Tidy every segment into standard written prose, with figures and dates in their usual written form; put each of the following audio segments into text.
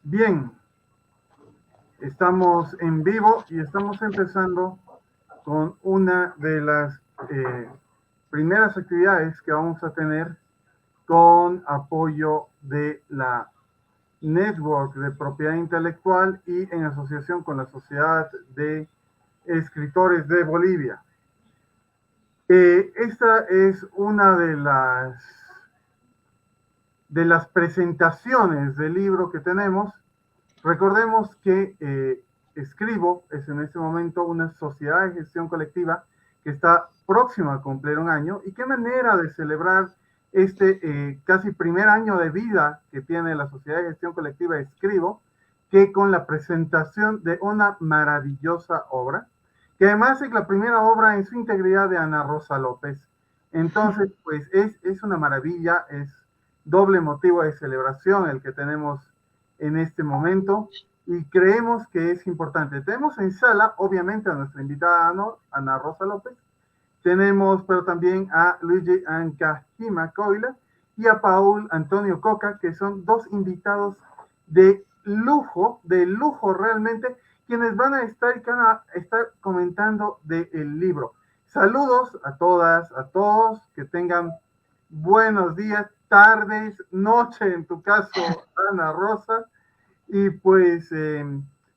Bien, estamos en vivo y estamos empezando con una de las primeras actividades que vamos a tener con apoyo de la Network de Propiedad Intelectual y en asociación con la Sociedad de Escritores de Bolivia. Esta es una de las presentaciones del libro que tenemos. Recordemos que Escribo es en este momento una sociedad de gestión colectiva que está próxima a cumplir un año. Y qué manera de celebrar este casi primer año de vida que tiene la sociedad de gestión colectiva Escribo, que con la presentación de una maravillosa obra, que además es la primera obra en su integridad de Ana Rosa López. Entonces, pues es una maravilla, es doble motivo de celebración el que tenemos en este momento y creemos que es importante. Tenemos en sala, obviamente, a nuestra invitada Ana Rosa López, tenemos pero también a Luigi Ancajima Coila y a Paul Antonio Coca, que son dos invitados de lujo realmente, quienes van a estar comentando del libro. Saludos a todas, a todos, que tengan buenos días, tardes, noche en tu caso, Ana Rosa. Y pues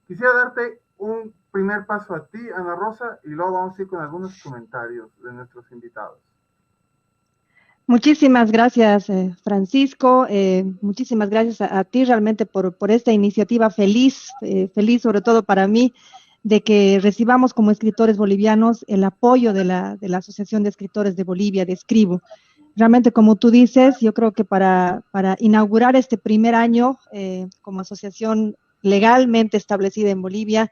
quisiera darte un primer paso a ti, Ana Rosa, y luego vamos a ir con algunos comentarios de nuestros invitados. Muchísimas gracias, Francisco. Muchísimas gracias a ti realmente por esta iniciativa feliz sobre todo para mí, de que recibamos como escritores bolivianos el apoyo de la Asociación de Escritores de Bolivia, de Escribo. Realmente, como tú dices, yo creo que para inaugurar este primer año como asociación legalmente establecida en Bolivia,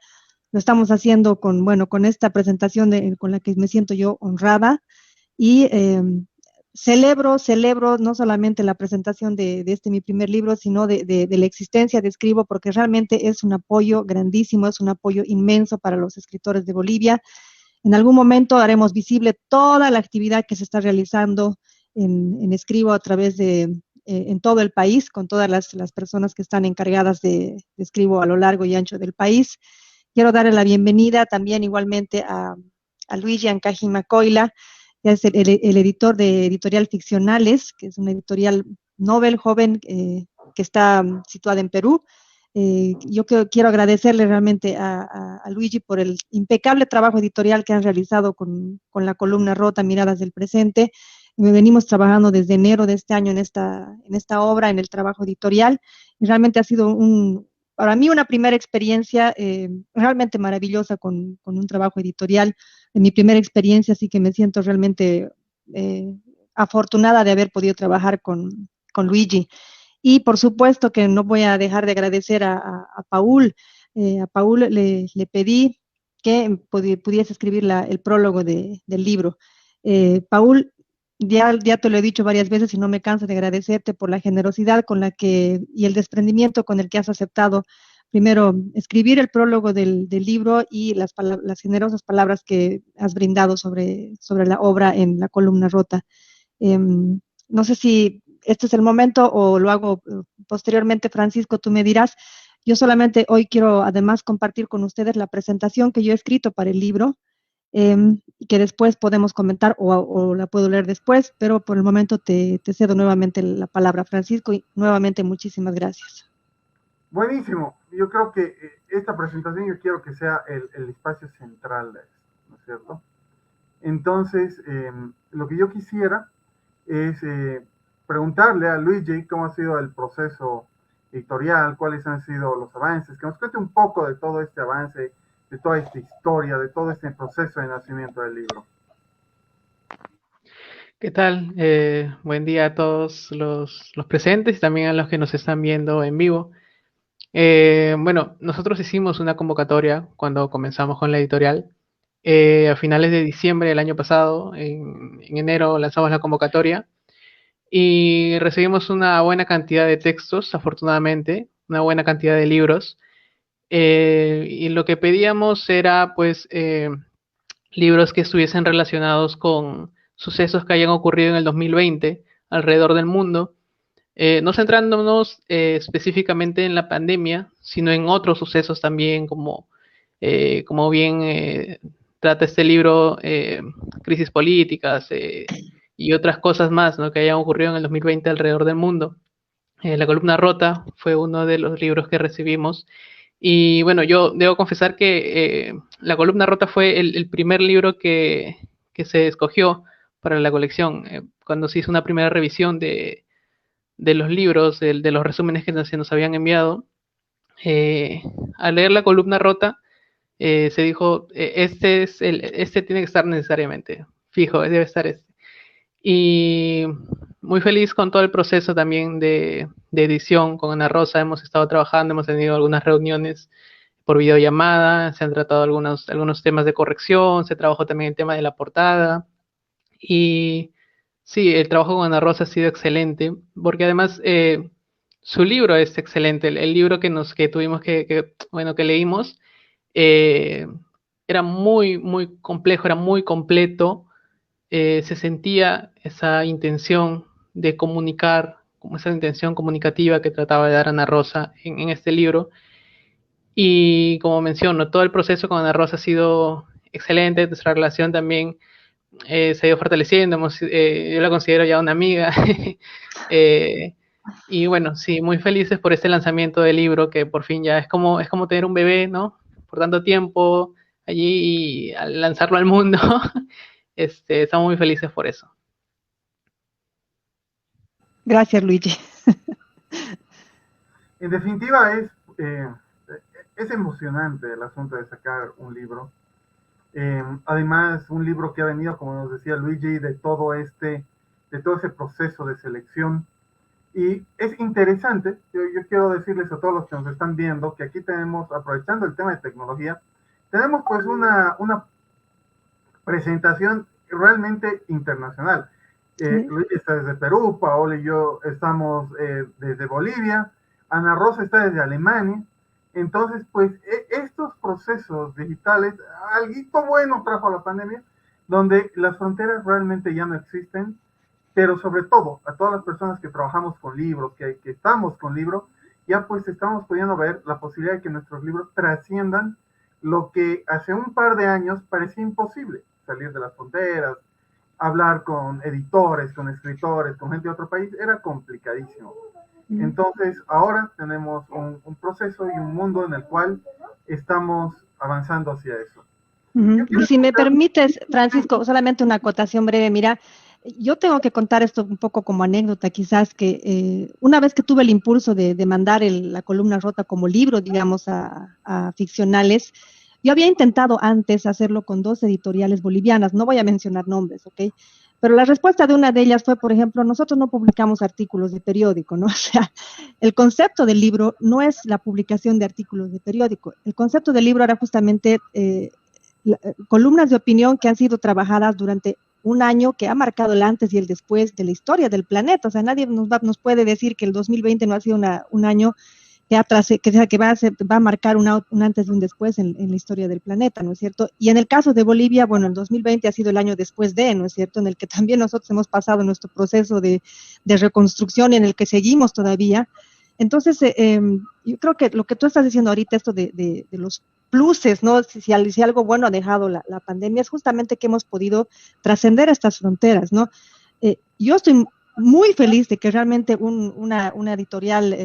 lo estamos haciendo con esta presentación con la que me siento yo honrada y celebro no solamente la presentación de este mi primer libro, sino de la existencia de Escribo, porque realmente es un apoyo grandísimo, es un apoyo inmenso para los escritores de Bolivia. En algún momento haremos visible toda la actividad que se está realizando en Escribo a través en todo el país, con todas las personas que están encargadas de Escribo a lo largo y ancho del país. Quiero darle la bienvenida también igualmente a Luigi Ancajima Coila, que es el editor de Editorial Ficcionales, que es una editorial novel joven que está situada en Perú. Yo quiero agradecerle realmente a Luigi por el impecable trabajo editorial que han realizado con la columna Rota, Miradas del Presente. Venimos trabajando desde enero de este año en esta obra, en el trabajo editorial, y realmente ha sido para mí una primera experiencia realmente maravillosa con un trabajo editorial, en mi primera experiencia, así que me siento realmente afortunada de haber podido trabajar con Luigi. Y por supuesto que no voy a dejar de agradecer a Paul. A Paul le pedí que pudiese escribir el prólogo del libro. Paul, ya te lo he dicho varias veces y no me canso de agradecerte por la generosidad y el desprendimiento con el que has aceptado primero escribir el prólogo del libro y las generosas palabras que has brindado sobre la obra en la columna Rota. No sé si este es el momento o lo hago posteriormente, Francisco, tú me dirás. Yo solamente hoy quiero además compartir con ustedes la presentación que yo he escrito para el libro, que después podemos comentar o la puedo leer después, pero por el momento te cedo nuevamente la palabra, Francisco, y nuevamente muchísimas gracias. Buenísimo. Yo creo que esta presentación yo quiero que sea el espacio central de esto, ¿no es cierto? Entonces, lo que yo quisiera es preguntarle a Luigi cómo ha sido el proceso editorial, cuáles han sido los avances, que nos cuente un poco de todo este avance, de toda esta historia, de todo este proceso de nacimiento del libro. ¿Qué tal? Buen día a todos los presentes y también a los que nos están viendo en vivo. Bueno, nosotros hicimos una convocatoria cuando comenzamos con la editorial. A finales de diciembre del año pasado, en enero lanzamos la convocatoria y recibimos una buena cantidad de textos, afortunadamente, una buena cantidad de libros. Y lo que pedíamos era, pues, libros que estuviesen relacionados con sucesos que hayan ocurrido en el 2020 alrededor del mundo. no centrándonos específicamente en la pandemia, sino en otros sucesos también, como bien trata este libro, crisis políticas y otras cosas más, ¿no?, que hayan ocurrido en el 2020 alrededor del mundo. La columna rota fue uno de los libros que recibimos. Y bueno, yo debo confesar que La columna rota fue el primer libro que se escogió para la colección. Cuando se hizo una primera revisión de los libros, de los resúmenes que se nos habían enviado, eh, al leer La columna rota, se dijo, este tiene que estar necesariamente, fijo, debe estar este. Y muy feliz con todo el proceso también de edición con Ana Rosa. Hemos estado trabajando, hemos tenido algunas reuniones por videollamada, se han tratado algunos temas de corrección, se trabajó también el tema de la portada. Y sí, el trabajo con Ana Rosa ha sido excelente, porque además su libro es excelente. El libro que tuvimos bueno, que leímos, eh, era muy complejo, era muy completo. Se sentía esa intención de comunicar, como esa intención comunicativa que trataba de dar Ana Rosa en este libro. Y como menciono, todo el proceso con Ana Rosa ha sido excelente, nuestra relación también se ha ido fortaleciendo, yo la considero ya una amiga. eh, y bueno, sí, muy felices por este lanzamiento del libro, que por fin ya es como tener un bebé, ¿no? Por tanto tiempo allí y al lanzarlo al mundo, estamos muy felices por eso. Gracias, Luigi. En definitiva, es emocionante el asunto de sacar un libro. Además, un libro que ha venido, como nos decía Luigi, de todo ese proceso de selección. Y es interesante, yo quiero decirles a todos los que nos están viendo que aquí tenemos, aprovechando el tema de tecnología, tenemos pues una presentación realmente internacional. Sí. Luis está desde Perú, Paola y yo estamos desde Bolivia, Ana Rosa está desde Alemania. Entonces, pues estos procesos digitales, algo bueno trajo la pandemia, donde las fronteras realmente ya no existen, pero sobre todo a todas las personas que trabajamos con libros, que estamos con libros, ya pues estamos pudiendo ver la posibilidad de que nuestros libros trasciendan lo que hace un par de años parecía imposible, salir de las fronteras, hablar con editores, con escritores, con gente de otro país, era complicadísimo. Entonces, ahora tenemos un proceso y un mundo en el cual estamos avanzando hacia eso. Y si me permites, Francisco, solamente una acotación breve. Mira, yo tengo que contar esto un poco como anécdota, quizás que una vez que tuve el impulso de mandar la columna rota como libro, digamos, a ficcionales, yo había intentado antes hacerlo con dos editoriales bolivianas, no voy a mencionar nombres, ¿ok? Pero la respuesta de una de ellas fue, por ejemplo, nosotros no publicamos artículos de periódico, ¿no? O sea, el concepto del libro no es la publicación de artículos de periódico. El concepto del libro era justamente columnas de opinión que han sido trabajadas durante un año que ha marcado el antes y el después de la historia del planeta. O sea, nadie nos puede decir que el 2020 no ha sido un año que va a marcar un antes y un después en la historia del planeta, ¿no es cierto? Y en el caso de Bolivia, bueno, el 2020 ha sido el año después de, ¿no es cierto?, en el que también nosotros hemos pasado nuestro proceso de reconstrucción, en el que seguimos todavía. Entonces, yo creo que lo que tú estás diciendo ahorita, esto de los pluses, ¿no? Si algo bueno ha dejado la pandemia, es justamente que hemos podido trascender estas fronteras, ¿no? Yo estoy muy feliz de que realmente una editorial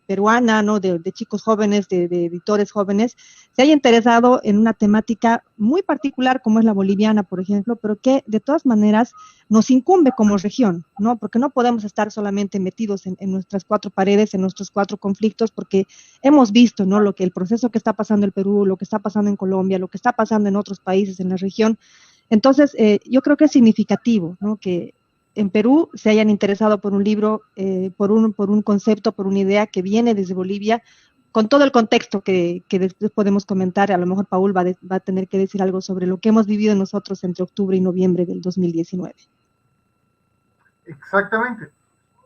peruana, ¿no? De chicos jóvenes, de editores jóvenes, se haya interesado en una temática muy particular como es la boliviana, por ejemplo, pero que de todas maneras nos incumbe como región, ¿no? Porque no podemos estar solamente metidos en nuestras cuatro paredes, en nuestros cuatro conflictos, porque hemos visto, ¿no? El proceso que está pasando en Perú, lo que está pasando en Colombia, lo que está pasando en otros países en la región. Entonces, yo creo que es significativo, ¿no? Que en Perú se hayan interesado por un libro, por un concepto, por una idea que viene desde Bolivia, con todo el contexto que después podemos comentar. A lo mejor Paul va a tener que decir algo sobre lo que hemos vivido nosotros entre octubre y noviembre del 2019. Exactamente.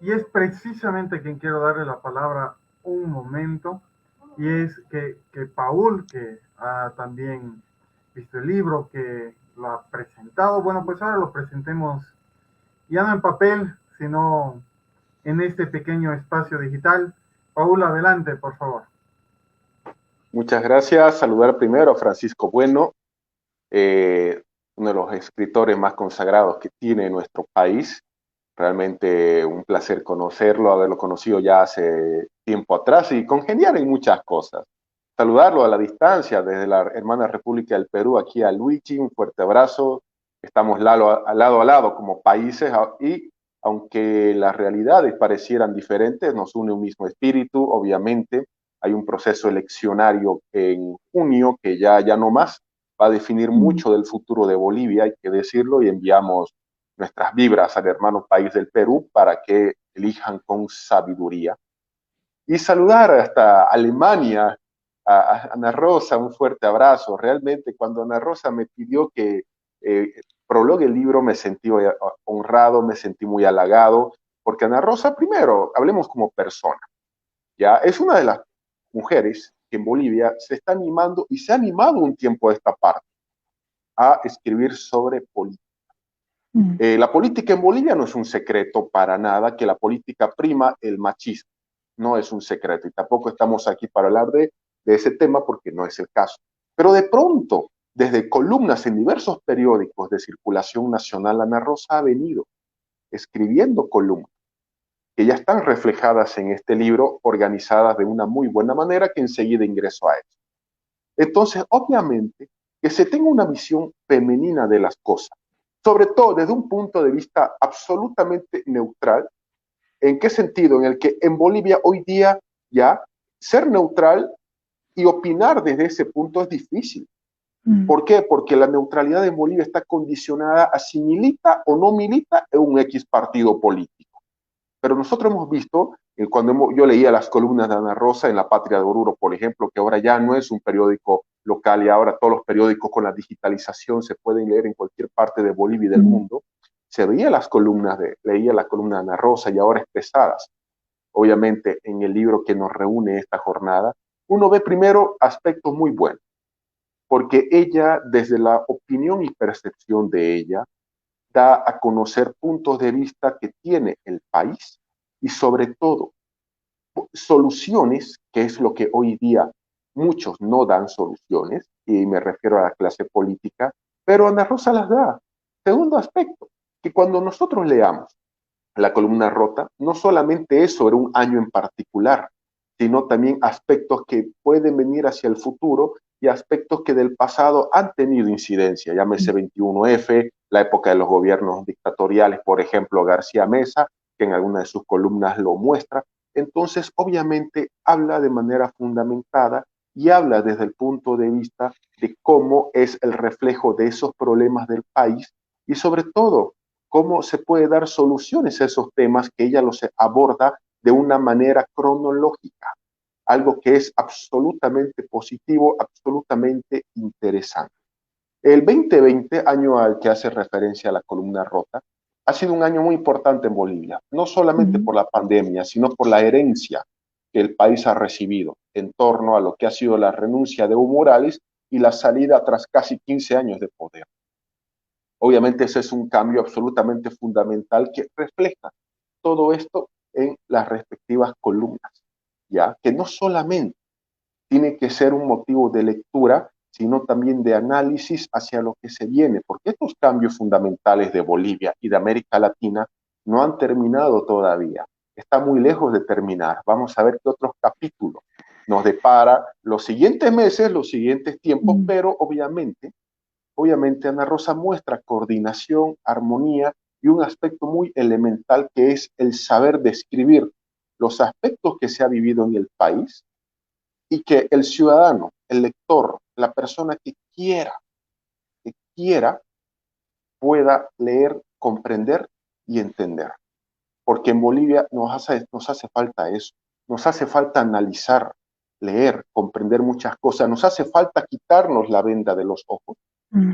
Y es precisamente quien quiero darle la palabra un momento, y es que Paul, que ha también visto el libro, que lo ha presentado, bueno, pues ahora lo presentemos ya no en papel, sino en este pequeño espacio digital. Paul, adelante, por favor. Muchas gracias. Saludar primero a Francisco Bueno, uno de los escritores más consagrados que tiene nuestro país. Realmente un placer conocerlo, haberlo conocido ya hace tiempo atrás y congeniar en muchas cosas. Saludarlo a la distancia desde la hermana República del Perú, aquí a Luigi, un fuerte abrazo. Estamos lado a lado como países y aunque las realidades parecieran diferentes, nos une un mismo espíritu, obviamente. Hay un proceso eleccionario en junio que ya no más va a definir mucho del futuro de Bolivia, hay que decirlo, y enviamos nuestras vibras al hermano país del Perú para que elijan con sabiduría. Y saludar hasta Alemania a Ana Rosa, un fuerte abrazo. Realmente cuando Ana Rosa me pidió que prologue el libro me sentí honrado, me sentí muy halagado, porque Ana Rosa, primero, hablemos como persona, ¿ya? Es una de las mujeres que en Bolivia se está animando y se ha animado un tiempo a esta parte a escribir sobre política. La política en Bolivia no es un secreto para nada, que la política prima el machismo. No es un secreto y tampoco estamos aquí para hablar de ese tema porque no es el caso. Pero de pronto, desde columnas en diversos periódicos de circulación nacional, Ana Rosa ha venido escribiendo columnas que ya están reflejadas en este libro, organizadas de una muy buena manera, que enseguida ingreso a eso. Entonces, obviamente, que se tenga una visión femenina de las cosas, sobre todo desde un punto de vista absolutamente neutral. ¿En qué sentido? En el que en Bolivia hoy día ya ser neutral y opinar desde ese punto es difícil. ¿Por qué? Porque la neutralidad en Bolivia está condicionada a si milita o no milita en un X partido político. Pero nosotros hemos visto, cuando yo leía las columnas de Ana Rosa en La Patria de Oruro, por ejemplo, que ahora ya no es un periódico local y ahora todos los periódicos con la digitalización se pueden leer en cualquier parte de Bolivia y del mundo, se veía leía la columna de Ana Rosa y ahora expresadas. Obviamente en el libro que nos reúne esta jornada, uno ve primero aspectos muy buenos, porque ella, desde la opinión y percepción de ella, da a conocer puntos de vista que tiene el país y sobre todo soluciones, que es lo que hoy día muchos no dan soluciones, y me refiero a la clase política, pero Ana Rosa las da. Segundo aspecto, que cuando nosotros leamos la columna rota, no solamente es sobre un año en particular, sino también aspectos que pueden venir hacia el futuro y aspectos que del pasado han tenido incidencia, llámese 21F, la época de los gobiernos dictatoriales, por ejemplo, García Mesa, que en alguna de sus columnas lo muestra. Entonces, obviamente, habla de manera fundamentada y habla desde el punto de vista de cómo es el reflejo de esos problemas del país y sobre todo cómo se puede dar soluciones a esos temas que ella los aborda de una manera cronológica, algo que es absolutamente positivo, absolutamente interesante. El 2020, año al que hace referencia a la columna rota, ha sido un año muy importante en Bolivia, no solamente por la pandemia, sino por la herencia que el país ha recibido en torno a lo que ha sido la renuncia de Evo Morales y la salida tras casi 15 años de poder. Obviamente ese es un cambio absolutamente fundamental que refleja todo esto en las respectivas columnas, ya que no solamente tiene que ser un motivo de lectura, sino también de análisis hacia lo que se viene, porque estos cambios fundamentales de Bolivia y de América Latina no han terminado todavía, está muy lejos de terminar. Vamos a ver qué otros capítulos nos depara los siguientes meses, los siguientes tiempos, pero obviamente Ana Rosa muestra coordinación, armonía y un aspecto muy elemental que es el saber describir los aspectos que se ha vivido en el país y que el ciudadano, el lector, la persona que quiera, pueda leer, comprender y entender. Porque en Bolivia nos hace falta eso, nos hace falta analizar, leer, comprender muchas cosas, nos hace falta quitarnos la venda de los ojos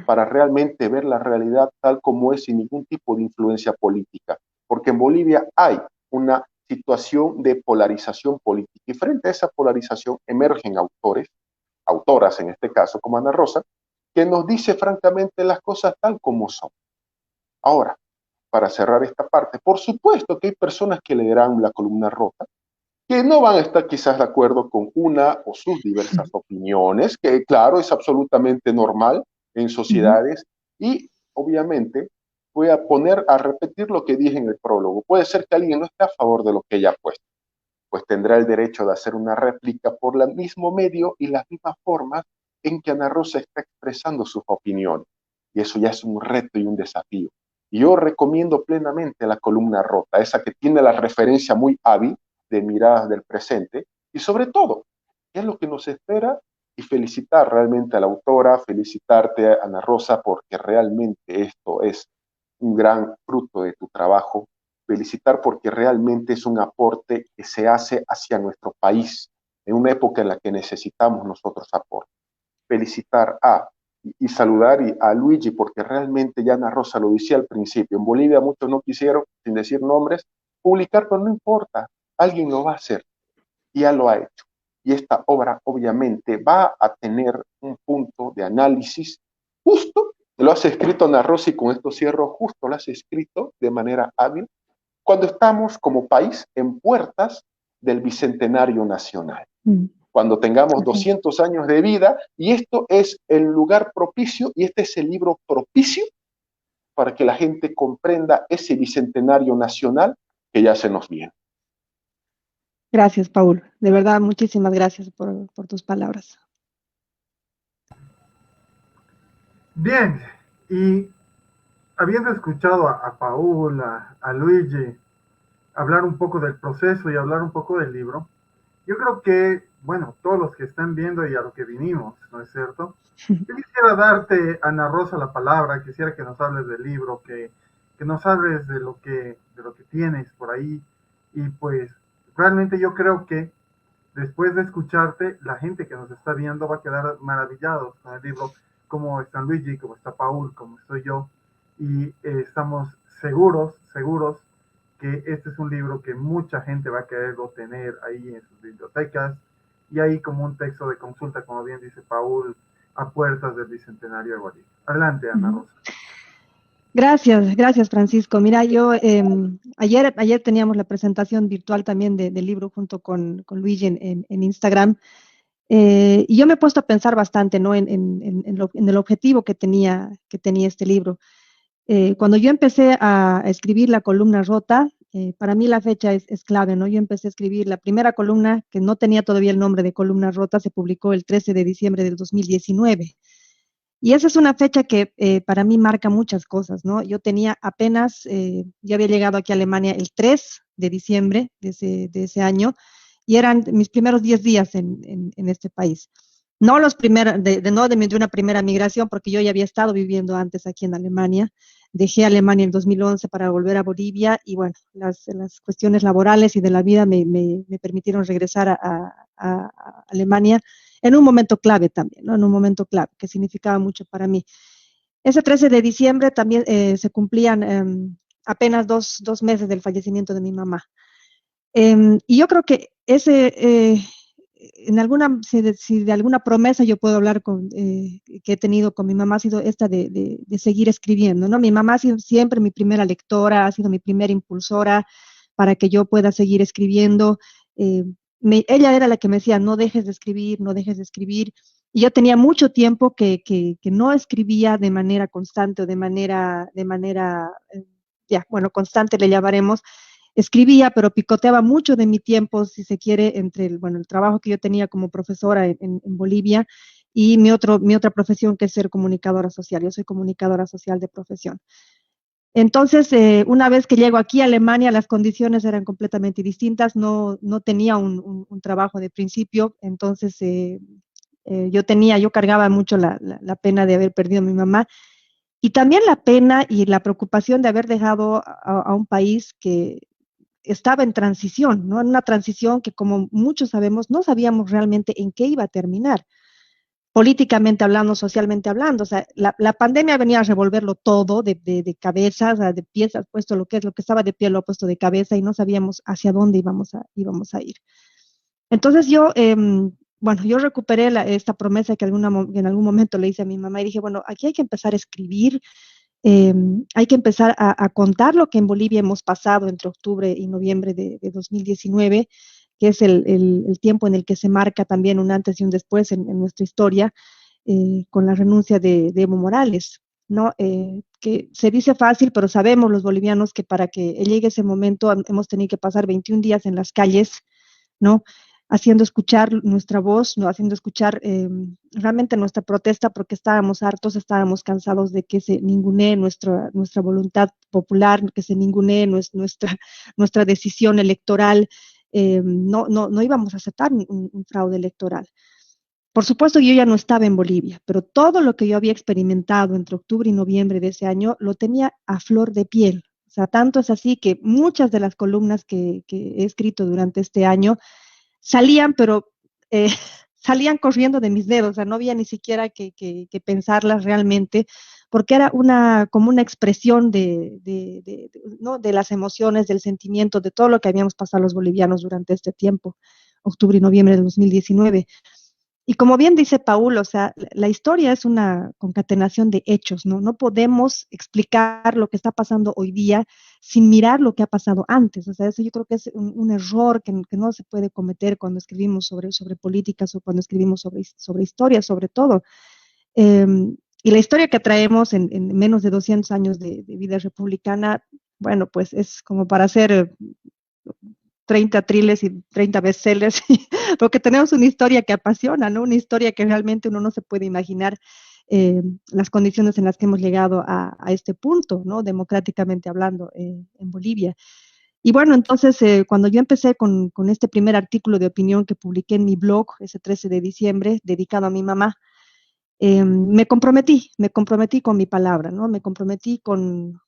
para realmente ver la realidad tal como es sin ningún tipo de influencia política. Porque en Bolivia hay una situación de polarización política y frente a esa polarización emergen autoras en este caso como Ana Rosa, que nos dice francamente las cosas tal como son. Ahora, para cerrar esta parte, por supuesto que hay personas que leerán La Columna Rota, que no van a estar quizás de acuerdo con una o sus diversas opiniones, que claro, es absolutamente normal en sociedades, y obviamente voy a poner a repetir lo que dije en el prólogo. Puede ser que alguien no esté a favor de lo que ella ha puesto, pues tendrá el derecho de hacer una réplica por el mismo medio y las mismas formas en que Ana Rosa está expresando sus opiniones. Y eso ya es un reto y un desafío. Y yo recomiendo plenamente La Columna Rota, esa que tiene la referencia muy hábil de Miradas del Presente, y sobre todo, qué es lo que nos espera, y felicitar realmente a la autora, felicitarte, Ana Rosa, porque realmente esto es un gran fruto de tu trabajo, felicitar porque realmente es un aporte que se hace hacia nuestro país en una época en la que necesitamos nosotros aporte. Felicitar y saludar a Luigi, porque realmente ya Ana Rosa lo decía al principio, en Bolivia muchos no quisieron, sin decir nombres, publicar, pero no importa, alguien lo va a hacer, y ya lo ha hecho. Y esta obra obviamente va a tener un punto de análisis justo, lo has escrito Ana Rosa, y con esto cierro, justo lo has escrito de manera hábil, cuando estamos como país en puertas del Bicentenario Nacional. Cuando tengamos 200 años de vida, y esto es el lugar propicio, y este es el libro propicio para que la gente comprenda ese Bicentenario Nacional que ya se nos viene. Gracias, Paul. De verdad, muchísimas gracias por tus palabras. Bien, y habiendo escuchado a Paul, a Luigi, hablar un poco del proceso y hablar un poco del libro, yo creo que, bueno, todos los que están viendo y a lo que vinimos, ¿no es cierto? Yo quisiera darte, Ana Rosa, la palabra, quisiera que nos hables del libro, que nos hables de lo que tienes por ahí, y pues realmente yo creo que después de escucharte, la gente que nos está viendo va a quedar maravillados con el libro, como está Luigi, como está Paul, como estoy yo, y estamos seguros que este es un libro que mucha gente va a quererlo tener ahí en sus bibliotecas, y ahí como un texto de consulta, como bien dice Paul, a puertas del Bicentenario de Bolivia. Adelante, Ana Rosa. Gracias, Francisco. Mira, yo ayer teníamos la presentación virtual también del libro junto con Luigi en Instagram, y yo me he puesto a pensar bastante, ¿no? en el objetivo que tenía este libro. Cuando yo empecé a escribir La Columna Rota, para mí la fecha es clave, ¿no? Yo empecé a escribir la primera columna, que no tenía todavía el nombre de Columna Rota, se publicó el 13 de diciembre del 2019. Y esa es una fecha que para mí marca muchas cosas, ¿no? Yo tenía apenas, yo había llegado aquí a Alemania el 3 de diciembre de ese año, y eran mis primeros 10 días en este país. No los primeros, de una primera migración, porque yo ya había estado viviendo antes aquí en Alemania. Dejé Alemania en 2011 para volver a Bolivia, y bueno, las cuestiones laborales y de la vida me permitieron regresar a Alemania en un momento clave también, ¿no? En un momento clave, que significaba mucho para mí. Ese 13 de diciembre también se cumplían apenas dos meses del fallecimiento de mi mamá. Y yo creo que si de alguna promesa yo puedo hablar que he tenido con mi mamá, ha sido esta de seguir escribiendo, ¿no? Mi mamá ha sido siempre mi primera lectora, ha sido mi primera impulsora para que yo pueda seguir escribiendo. Ella era la que me decía, no dejes de escribir, no dejes de escribir. Y yo tenía mucho tiempo que no escribía de manera constante o de manera constante le llamaremos. Escribía, pero picoteaba mucho de mi tiempo, si se quiere, entre el trabajo que yo tenía como profesora en Bolivia y mi otra profesión, que es ser comunicadora social. Yo soy comunicadora social de profesión. Entonces, una vez que llego aquí a Alemania, las condiciones eran completamente distintas. No tenía un trabajo de principio, entonces yo cargaba mucho la pena de haber perdido a mi mamá, y también la pena y la preocupación de haber dejado a un país que estaba en transición, ¿no? En una transición que, como muchos sabemos, no sabíamos realmente en qué iba a terminar, políticamente hablando, socialmente hablando. O sea, la pandemia venía a revolverlo todo de cabeza, o sea, de pies, ha puesto lo que estaba de pie, lo ha puesto de cabeza, y no sabíamos hacia dónde íbamos a ir. Entonces yo recuperé esta promesa que en algún momento le hice a mi mamá, y dije, bueno, aquí hay que empezar a escribir. hay que empezar a contar lo que en Bolivia hemos pasado entre octubre y noviembre de 2019, que es el tiempo en el que se marca también un antes y un después en nuestra historia, con la renuncia de Evo Morales, ¿no? Que se dice fácil, pero sabemos los bolivianos que para que llegue ese momento hemos tenido que pasar 21 días en las calles, ¿no? Haciendo escuchar nuestra voz, ¿no? Haciendo escuchar realmente nuestra protesta, porque estábamos hartos, estábamos cansados de que se ningunee nuestra voluntad popular, que se ningunee nuestra decisión electoral. No íbamos a aceptar un fraude electoral. Por supuesto, yo ya no estaba en Bolivia, pero todo lo que yo había experimentado entre octubre y noviembre de ese año lo tenía a flor de piel. O sea, tanto es así que muchas de las columnas que he escrito durante este año salían, pero eh, salían corriendo de mis dedos. O sea, no había ni siquiera que pensarlas realmente, porque era como una expresión ¿no? de las emociones, del sentimiento, de todo lo que habíamos pasado los bolivianos durante este tiempo, octubre y noviembre de 2019. Y como bien dice Paul, o sea, la historia es una concatenación de hechos, ¿no? No podemos explicar lo que está pasando hoy día sin mirar lo que ha pasado antes. O sea, eso yo creo que es un error que no se puede cometer cuando escribimos sobre políticas o cuando escribimos sobre historia, sobre todo. Eh, y la historia que traemos en menos de 200 años de vida republicana, bueno, pues es como para hacer 30 triles y 30 bestsellers, porque tenemos una historia que apasiona, ¿no? Una historia que realmente uno no se puede imaginar las condiciones en las que hemos llegado a este punto, ¿no? Democráticamente hablando en Bolivia. Y bueno, entonces cuando yo empecé con este primer artículo de opinión que publiqué en mi blog ese 13 de diciembre, dedicado a mi mamá, me comprometí con mi palabra, ¿no? Me comprometí con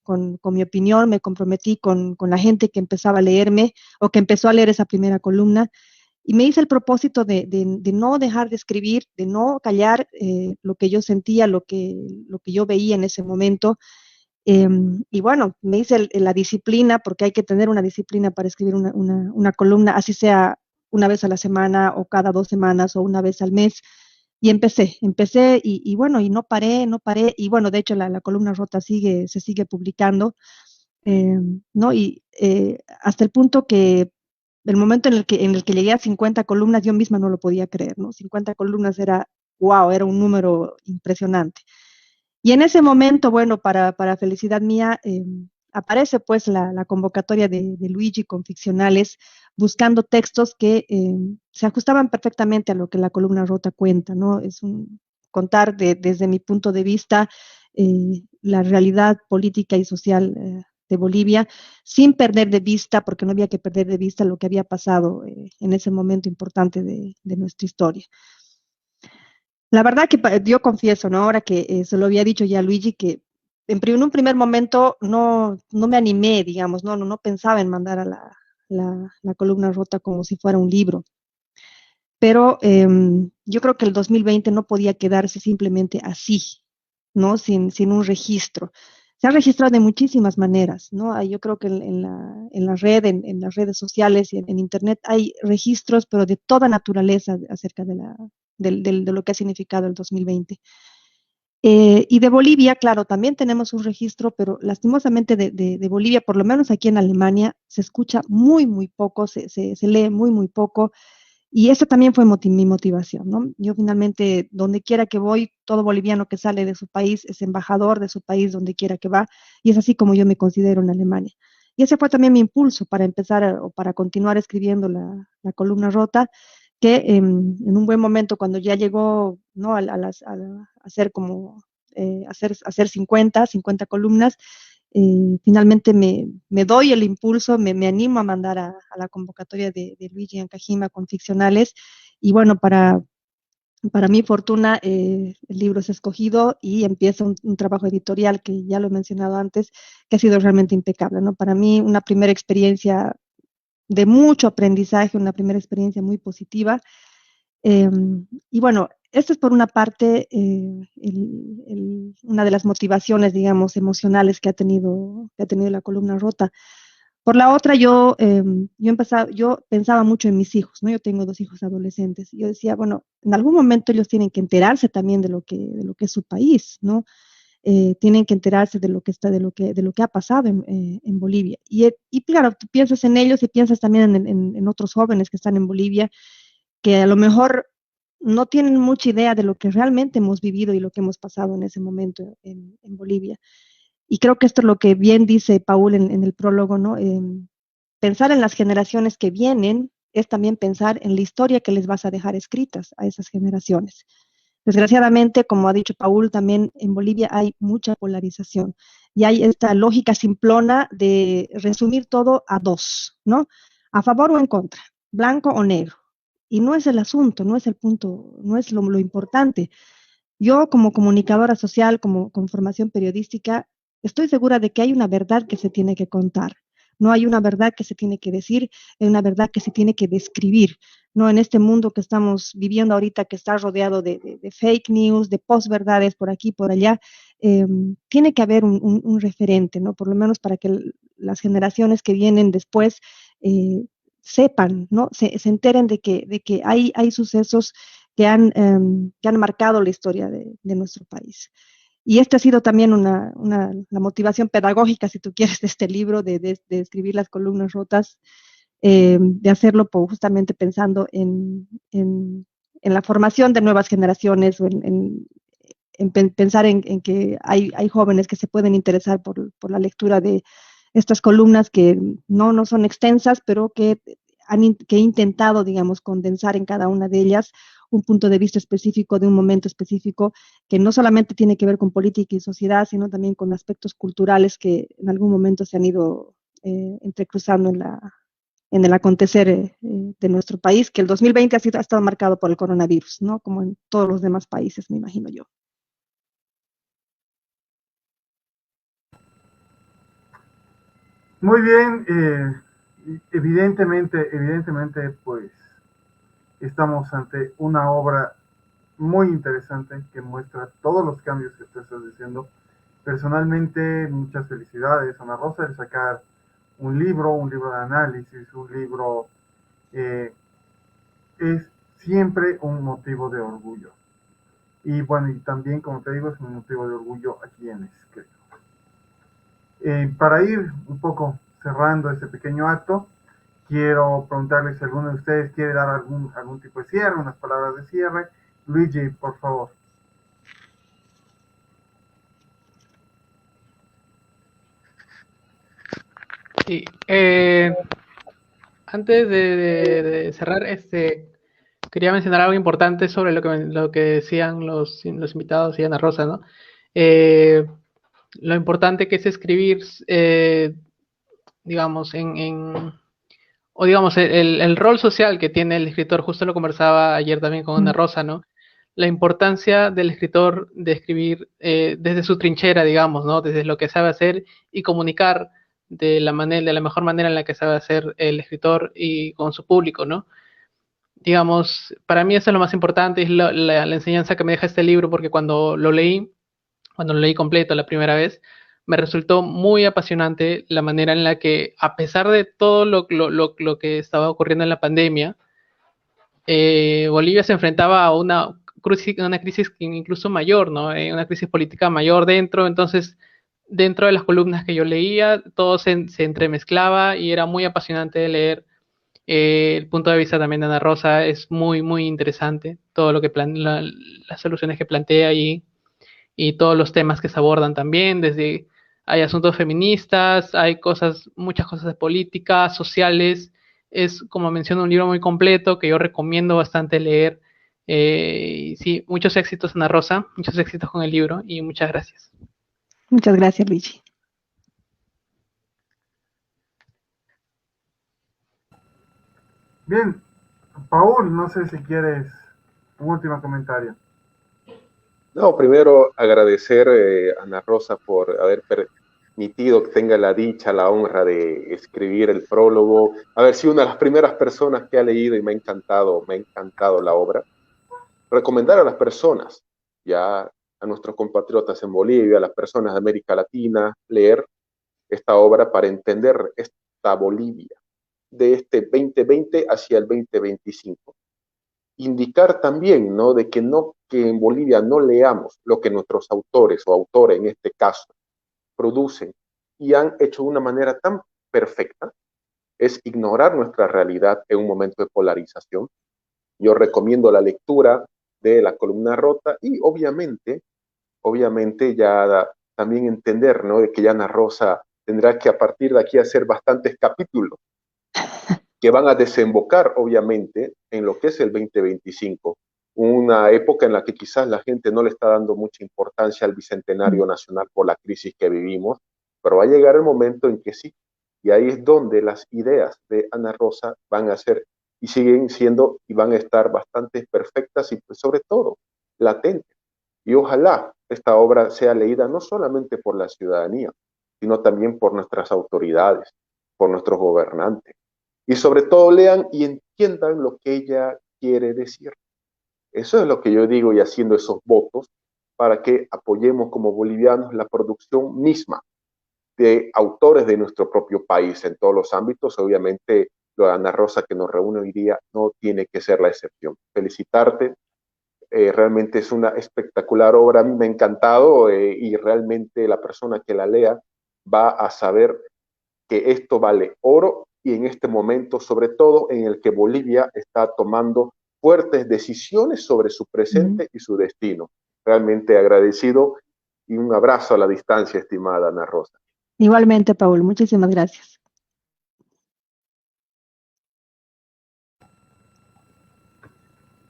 mi opinión, me comprometí con la gente que empezaba a leerme o que empezó a leer esa primera columna y me hice el propósito de no dejar de escribir, de no callar lo que yo sentía, lo que yo veía en ese momento. Y bueno, me hice la disciplina, porque hay que tener una disciplina para escribir una columna, así sea una vez a la semana o cada 2 semanas o una vez al mes. Y empecé y bueno, y no paré, y bueno, de hecho la columna rota se sigue publicando, ¿no? Y hasta el punto que el momento en el que llegué a 50 columnas, yo misma no lo podía creer, ¿no? 50 columnas wow, era un número impresionante. Y en ese momento, bueno, para felicidad mía, aparece pues la convocatoria de Luigi con ficcionales, buscando textos que se ajustaban perfectamente a lo que la columna rota cuenta, ¿no? Es contar desde mi punto de vista la realidad política y social de Bolivia, sin perder de vista, porque no había que perder de vista lo que había pasado en ese momento importante de nuestra historia. La verdad que yo confieso, ¿no? Ahora que se lo había dicho ya a Luigi, que en un primer momento no me animé, digamos, no pensaba en mandar a la columna rota como si fuera un libro. Pero yo creo que el 2020 no podía quedarse simplemente así, ¿no? Sin un registro. Se ha registrado de muchísimas maneras, ¿no? Yo creo que en la red, en las redes sociales y en Internet hay registros, pero de toda naturaleza acerca de lo que ha significado el 2020. Y de Bolivia, claro, también tenemos un registro, pero lastimosamente de Bolivia, por lo menos aquí en Alemania, se escucha muy, muy poco, se lee muy, muy poco. Y esa también fue mi motivación, ¿no? Yo finalmente, donde quiera que voy, todo boliviano que sale de su país es embajador de su país donde quiera que va, y es así como yo me considero en Alemania. Y ese fue también mi impulso para empezar o para continuar escribiendo la columna rota, que en un buen momento, cuando ya llegó, ¿no? A hacer como, hacer 50 columnas, finalmente me doy el impulso, me animo a mandar a la convocatoria de Luigi Ancajima con ficcionales, y bueno, para mi fortuna, el libro es escogido y empieza un trabajo editorial que ya lo he mencionado antes, que ha sido realmente impecable, ¿no? Para mí, una primera experiencia de mucho aprendizaje, una primera experiencia muy positiva. Y bueno, esto es por una parte una de las motivaciones, digamos, emocionales que ha tenido la columna rota. Por la otra, yo pensaba mucho en mis hijos, ¿no? Yo tengo 2 hijos adolescentes. Yo decía, bueno, en algún momento ellos tienen que enterarse también de lo que es su país, ¿no? tienen que enterarse de lo que está, de lo que ha pasado en Bolivia. Y claro, tú piensas en ellos y piensas también en otros jóvenes que están en Bolivia, que a lo mejor no tienen mucha idea de lo que realmente hemos vivido y lo que hemos pasado en ese momento en Bolivia. Y creo que esto es lo que bien dice Paul en el prólogo, ¿no? Pensar en las generaciones que vienen es también pensar en la historia que les vas a dejar escritas a esas generaciones. Desgraciadamente, como ha dicho Paul, también en Bolivia hay mucha polarización y hay esta lógica simplona de resumir todo a dos, ¿no? A favor o en contra, blanco o negro. Y no es el asunto, no es el punto, no es lo importante. Yo como comunicadora social, como con formación periodística, estoy segura de que hay una verdad que se tiene que contar. No hay una verdad que se tiene que decir, hay una verdad que se tiene que describir. No en este mundo que estamos viviendo ahorita, que está rodeado de fake news, de posverdades por aquí, por allá, tiene que haber un referente, ¿no? Por lo menos para que las generaciones que vienen después sepan, ¿no? Se enteren de que hay sucesos que han marcado la historia de nuestro país. Y esta ha sido también la motivación pedagógica, si tú quieres, de este libro, de escribir las columnas rotas, de hacerlo justamente pensando en la formación de nuevas generaciones, o pensar en que hay jóvenes que se pueden interesar por la lectura de estas columnas que no son extensas, pero que he intentado, digamos, condensar en cada una de ellas un punto de vista específico de un momento específico que no solamente tiene que ver con política y sociedad, sino también con aspectos culturales que en algún momento se han ido entrecruzando en el acontecer de nuestro país, que el 2020 ha estado marcado por el coronavirus, ¿no? Como en todos los demás países, me imagino yo. Muy bien, evidentemente, pues estamos ante una obra muy interesante que muestra todos los cambios que tú estás diciendo. Personalmente, muchas felicidades, Ana Rosa, de sacar un libro de análisis, un libro es siempre un motivo de orgullo. Y bueno, y también, como te digo, es un motivo de orgullo a quienes creo. Para ir un poco cerrando este pequeño acto, quiero preguntarles si alguno de ustedes quiere dar algún tipo de cierre, unas palabras de cierre. Luigi, por favor. Sí, antes de cerrar, quería mencionar algo importante sobre lo que decían los invitados y Ana Rosa, ¿no? Lo importante que es escribir, digamos, o digamos, el rol social que tiene el escritor, justo lo conversaba ayer también con Ana Rosa, ¿no? La importancia del escritor de escribir desde su trinchera, digamos, ¿no? Desde lo que sabe hacer y comunicar de la mejor manera en la que sabe hacer el escritor y con su público, ¿no? Digamos, para mí eso es lo más importante, es la enseñanza que me deja este libro, porque cuando lo leí completo la primera vez, me resultó muy apasionante la manera en la que, a pesar de todo lo que estaba ocurriendo en la pandemia, Bolivia se enfrentaba a una crisis incluso mayor, ¿no? Una crisis política mayor entonces, dentro de las columnas que yo leía, todo se entremezclaba y era muy apasionante de leer. El punto de vista también de Ana Rosa es muy, muy interesante, todo lo que las soluciones que plantea y todos los temas que se abordan también, desde hay asuntos feministas, hay muchas cosas de política, sociales. Es, como menciono, un libro muy completo que yo recomiendo bastante leer. Y sí, muchos éxitos, Ana Rosa, muchos éxitos con el libro y muchas gracias. Muchas gracias, Luigi. Bien, Paul, no sé si quieres un último comentario. No, primero agradecer a Ana Rosa por haber permitido que tenga la dicha, la honra de escribir el prólogo, haber sido una de las primeras personas que ha leído y me ha encantado la obra. Recomendar a las personas, ya a nuestros compatriotas en Bolivia, a las personas de América Latina, leer esta obra para entender esta Bolivia de este 2020 hacia el 2025. indicar también, ¿no? De que en Bolivia no leamos lo que nuestros autores o autores en este caso producen y han hecho de una manera tan perfecta, es ignorar nuestra realidad en un momento de polarización. Yo recomiendo la lectura de La columna rota y obviamente ya también entender, ¿no? De que Ana Rosa tendrá que a partir de aquí hacer bastantes capítulos que van a desembocar obviamente en lo que es el 2025, una época en la que quizás la gente no le está dando mucha importancia al Bicentenario Nacional por la crisis que vivimos, pero va a llegar el momento en que sí, y ahí es donde las ideas de Ana Rosa van a ser y siguen siendo y van a estar bastante perfectas y pues, sobre todo latentes. Y ojalá esta obra sea leída no solamente por la ciudadanía, sino también por nuestras autoridades, por nuestros gobernantes. Y sobre todo lean y entiendan lo que ella quiere decir. Eso es lo que yo digo y haciendo esos votos para que apoyemos como bolivianos la producción misma de autores de nuestro propio país en todos los ámbitos. Obviamente, lo de Ana Rosa que nos reúne hoy día no tiene que ser la excepción. Felicitarte. Realmente es una espectacular obra, a mí me ha encantado y realmente la persona que la lea va a saber que esto vale oro y en este momento, sobre todo en el que Bolivia está tomando fuertes decisiones sobre su presente y su destino. Realmente agradecido y un abrazo a la distancia, estimada Ana Rosa. Igualmente, Paul, muchísimas gracias.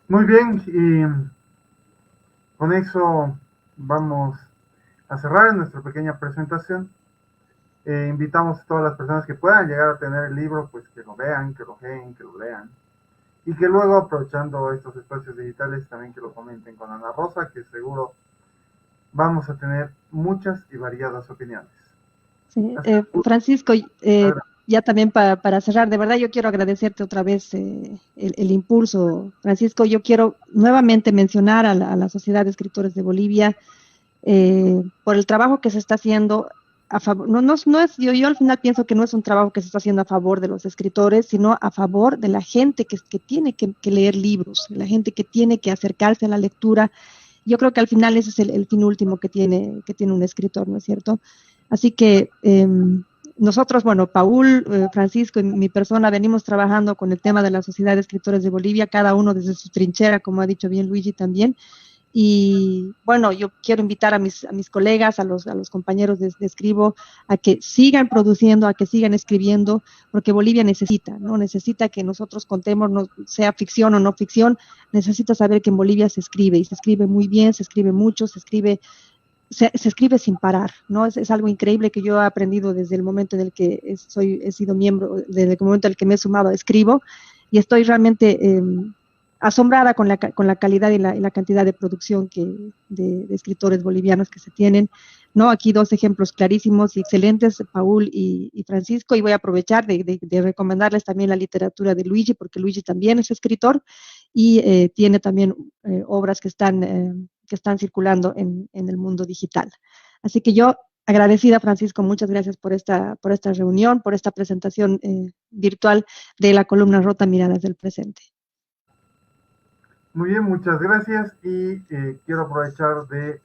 Muy bien, y con eso vamos a cerrar nuestra pequeña presentación. Invitamos a todas las personas que puedan llegar a tener el libro, pues que lo vean, que lo leen, que lo lean. Y que luego, aprovechando estos espacios digitales, también que lo comenten con Ana Rosa, que seguro vamos a tener muchas y variadas opiniones. Sí, Francisco, ya también para cerrar, de verdad yo quiero agradecerte otra vez el impulso. Francisco, yo quiero nuevamente mencionar a la Sociedad de Escritores de Bolivia por el trabajo que se está haciendo a favor, no es, yo al final pienso que no es un trabajo que se está haciendo a favor de los escritores, sino a favor de la gente que tiene que leer libros, la gente que tiene que acercarse a la lectura. Yo creo que al final ese es el fin último que tiene un escritor, ¿no es cierto? Así que nosotros, bueno, Paul, Francisco y mi persona venimos trabajando con el tema de la Sociedad de Escritores de Bolivia, cada uno desde su trinchera, como ha dicho bien Luigi también. Y bueno, yo quiero invitar a mis colegas, a los compañeros de Escribo, a que sigan produciendo, a que sigan escribiendo, porque Bolivia necesita, ¿no? Necesita que nosotros contemos, no, sea ficción o no ficción, necesita saber que en Bolivia se escribe, y se escribe muy bien, se escribe mucho, se escribe sin parar, ¿no? Es algo increíble que yo he aprendido desde el momento en el que he sido miembro, desde el momento en el que me he sumado a Escribo, y estoy realmente asombrada con la calidad y la cantidad de producción de escritores bolivianos que se tienen, ¿no? Aquí dos ejemplos clarísimos y excelentes, Paul y Francisco, y voy a aprovechar de recomendarles también la literatura de Luigi, porque Luigi también es escritor y tiene también obras que están circulando en el mundo digital. Así que yo, agradecida, Francisco, muchas gracias por esta reunión, por esta presentación virtual de la columna rota Miradas del Presente. Muy bien, muchas gracias y quiero aprovechar de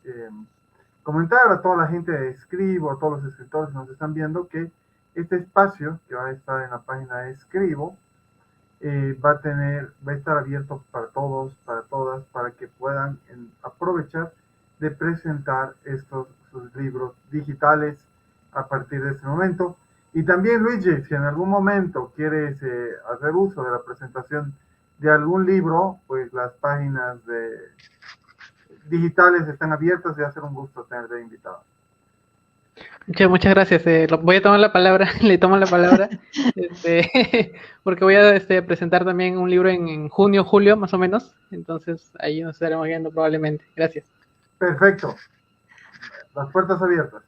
comentar a toda la gente de Escribo, a todos los escritores que nos están viendo, que este espacio que va a estar en la página de Escribo va a estar abierto para todos, para todas, para que puedan aprovechar de presentar sus libros digitales a partir de este momento. Y también, Luigi, si en algún momento quieres hacer uso de la presentación de algún libro, pues las páginas digitales están abiertas y va a ser un gusto tenerte invitado. Muchas gracias. Voy a tomar la palabra, le tomo la palabra, porque voy a presentar también un libro en junio, julio, más o menos. Entonces, ahí nos estaremos viendo probablemente. Gracias. Perfecto. Las puertas abiertas.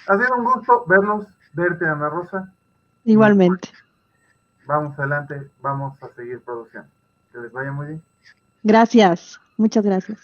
Ha sido un gusto verte, Ana Rosa. Igualmente. Vamos adelante, vamos a seguir produciendo. Que les vaya muy bien. Gracias, muchas gracias.